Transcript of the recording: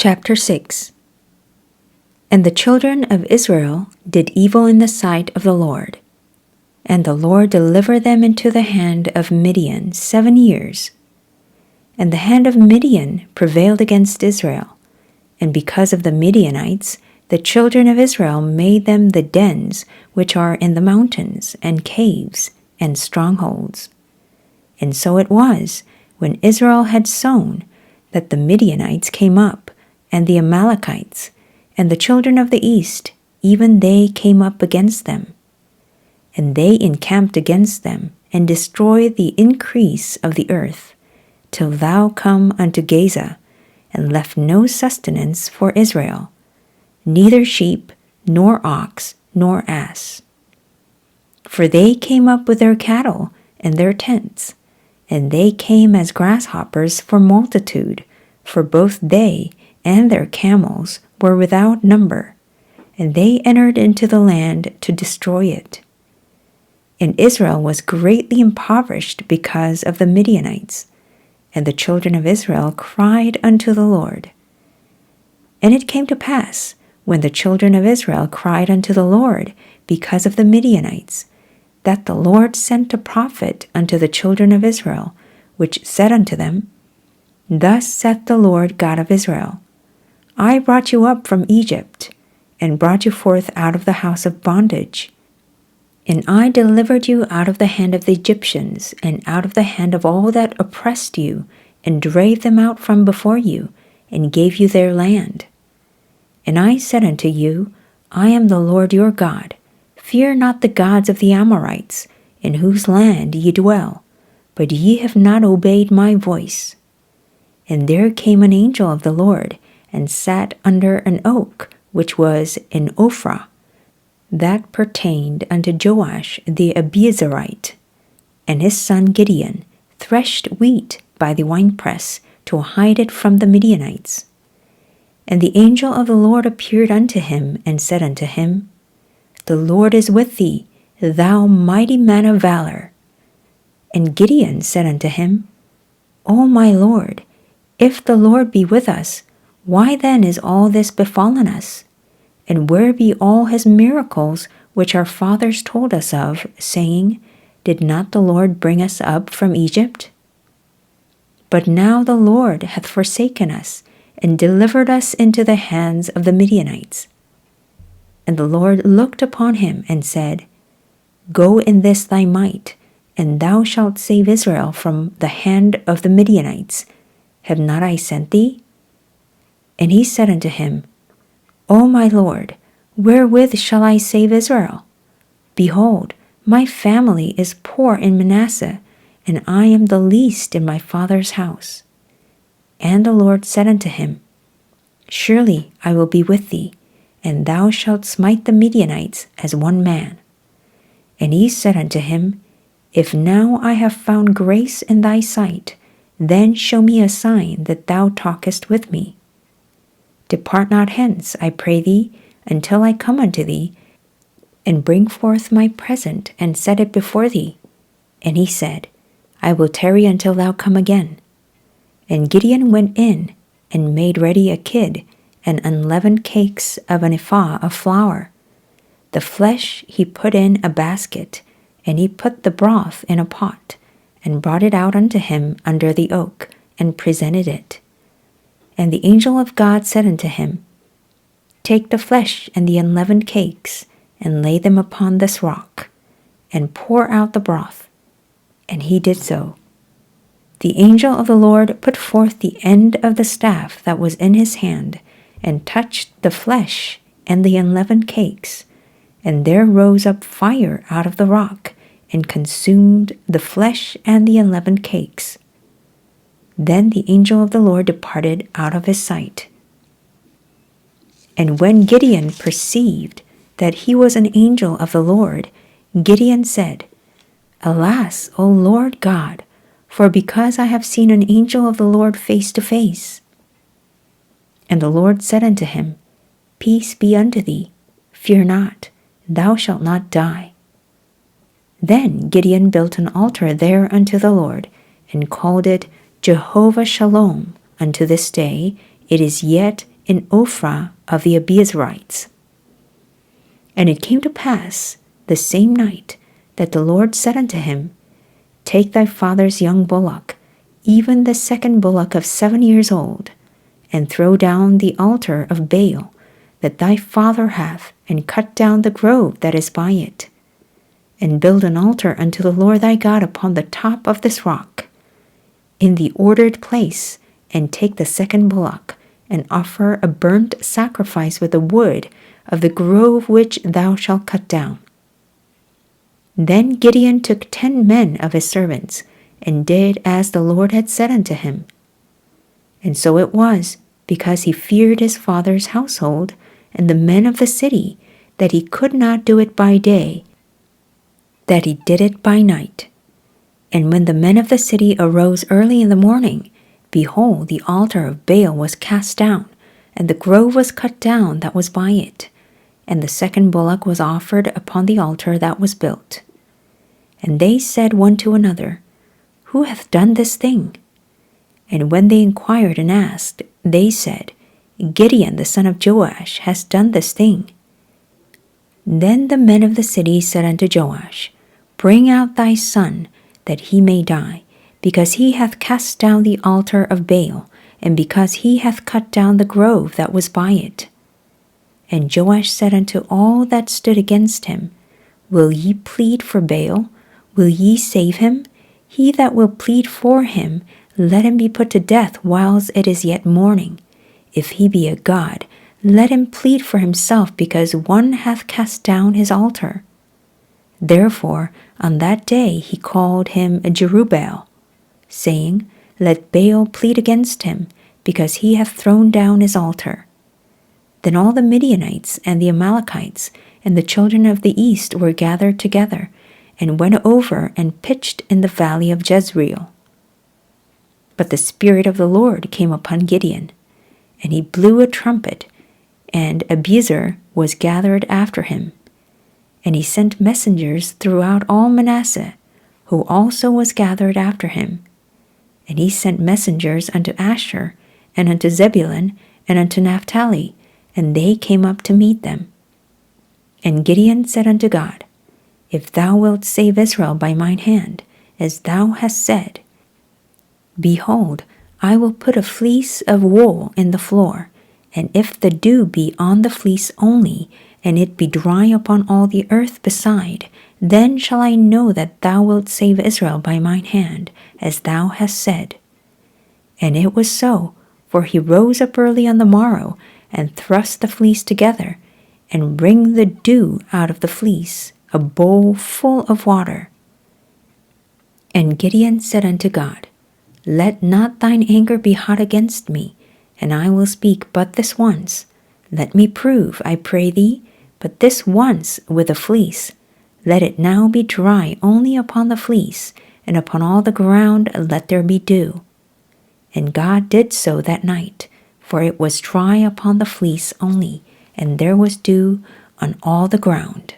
Chapter 6. And the children of Israel did evil in the sight of the Lord. And the Lord delivered them into the hand of Midian 7 years. And the hand of Midian prevailed against Israel. And because of the Midianites, the children of Israel made them the dens which are in the mountains, and caves, and strongholds. And so it was, when Israel had sown, that the Midianites came up, and the Amalekites, and the children of the east, even they came up against them. And they encamped against them, and destroyed the increase of the earth, till thou come unto Gaza, and left no sustenance for Israel, neither sheep, nor ox, nor ass. For they came up with their cattle and their tents, and they came as grasshoppers for multitude, for both they and their camels were without number, and they entered into the land to destroy it. And Israel was greatly impoverished because of the Midianites, and the children of Israel cried unto the Lord. And it came to pass, when the children of Israel cried unto the Lord because of the Midianites, that the Lord sent a prophet unto the children of Israel, which said unto them, Thus saith the Lord God of Israel, I brought you up from Egypt, and brought you forth out of the house of bondage. And I delivered you out of the hand of the Egyptians, and out of the hand of all that oppressed you, and drave them out from before you, and gave you their land. And I said unto you, I am the Lord your God. Fear not the gods of the Amorites, in whose land ye dwell, but ye have not obeyed my voice. And there came an angel of the Lord, and sat under an oak, which was in Ophrah, that pertained unto Joash the Abiezrite. And his son Gideon threshed wheat by the winepress, to hide it from the Midianites. And the angel of the Lord appeared unto him, and said unto him, The Lord is with thee, thou mighty man of valor. And Gideon said unto him, O my Lord, if the Lord be with us, why then is all this befallen us? And where be all his miracles which our fathers told us of, saying, Did not the Lord bring us up from Egypt? But now the Lord hath forsaken us, and delivered us into the hands of the Midianites. And the Lord looked upon him, and said, Go in this thy might, and thou shalt save Israel from the hand of the Midianites. Have not I sent thee? And he said unto him, O my Lord, wherewith shall I save Israel? Behold, my family is poor in Manasseh, and I am the least in my father's house. And the Lord said unto him, Surely I will be with thee, and thou shalt smite the Midianites as one man. And he said unto him, If now I have found grace in thy sight, then show me a sign that thou talkest with me. Depart not hence, I pray thee, until I come unto thee, and bring forth my present, and set it before thee. And he said, I will tarry until thou come again. And Gideon went in, and made ready a kid, and unleavened cakes of an ephah of flour. The flesh he put in a basket, and he put the broth in a pot, and brought it out unto him under the oak, and presented it. And the angel of God said unto him, Take the flesh and the unleavened cakes, and lay them upon this rock, and pour out the broth. And he did so. The angel of the Lord put forth the end of the staff that was in his hand, and touched the flesh and the unleavened cakes, and there rose up fire out of the rock, and consumed the flesh and the unleavened cakes. Then the angel of the Lord departed out of his sight. And when Gideon perceived that he was an angel of the Lord, Gideon said, Alas, O Lord God, for because I have seen an angel of the Lord face to face. And the Lord said unto him, Peace be unto thee, fear not, thou shalt not die. Then Gideon built an altar there unto the Lord, and called it Jehovah Shalom. Unto this day it is yet in Ophrah of the Abiezrites. And it came to pass the same night that the Lord said unto him, Take thy father's young bullock, even the second bullock of 7 years old, and throw down the altar of Baal that thy father hath, and cut down the grove that is by it, and build an altar unto the Lord thy God upon the top of this rock, in the ordered place, and take the second bullock, and offer a burnt sacrifice with the wood of the grove which thou shalt cut down. Then Gideon took 10 men of his servants, and did as the Lord had said unto him. And so it was, because he feared his father's household and the men of the city, that he could not do it by day, that he did it by night. And when the men of the city arose early in the morning, behold, the altar of Baal was cast down, and the grove was cut down that was by it, and the second bullock was offered upon the altar that was built. And they said one to another, Who hath done this thing? And when they inquired and asked, they said, Gideon the son of Joash has done this thing. Then the men of the city said unto Joash, Bring out thy son, that he may die, because he hath cast down the altar of Baal, and because he hath cut down the grove that was by it. And Joash said unto all that stood against him, Will ye plead for Baal? Will ye save him? He that will plead for him, let him be put to death whiles it is yet morning. If he be a god, let him plead for himself, because one hath cast down his altar. Therefore on that day he called him Jerubbaal, saying, Let Baal plead against him, because he hath thrown down his altar. Then all the Midianites and the Amalekites and the children of the east were gathered together, and went over and pitched in the valley of Jezreel. But the Spirit of the Lord came upon Gideon, and he blew a trumpet, and Abiezer was gathered after him. And he sent messengers throughout all Manasseh, who also was gathered after him. And he sent messengers unto Asher, and unto Zebulun, and unto Naphtali, and they came up to meet them. And Gideon said unto God, If thou wilt save Israel by mine hand, as thou hast said, behold, I will put a fleece of wool in the floor, and if the dew be on the fleece only, and it be dry upon all the earth beside, then shall I know that thou wilt save Israel by mine hand, as thou hast said. And it was so, for he rose up early on the morrow, and thrust the fleece together, and wring the dew out of the fleece, a bowl full of water. And Gideon said unto God, Let not thine anger be hot against me, and I will speak but this once. Let me prove, I pray thee, but this once with the fleece. Let it now be dry only upon the fleece, and upon all the ground let there be dew. And God did so that night, for it was dry upon the fleece only, and there was dew on all the ground.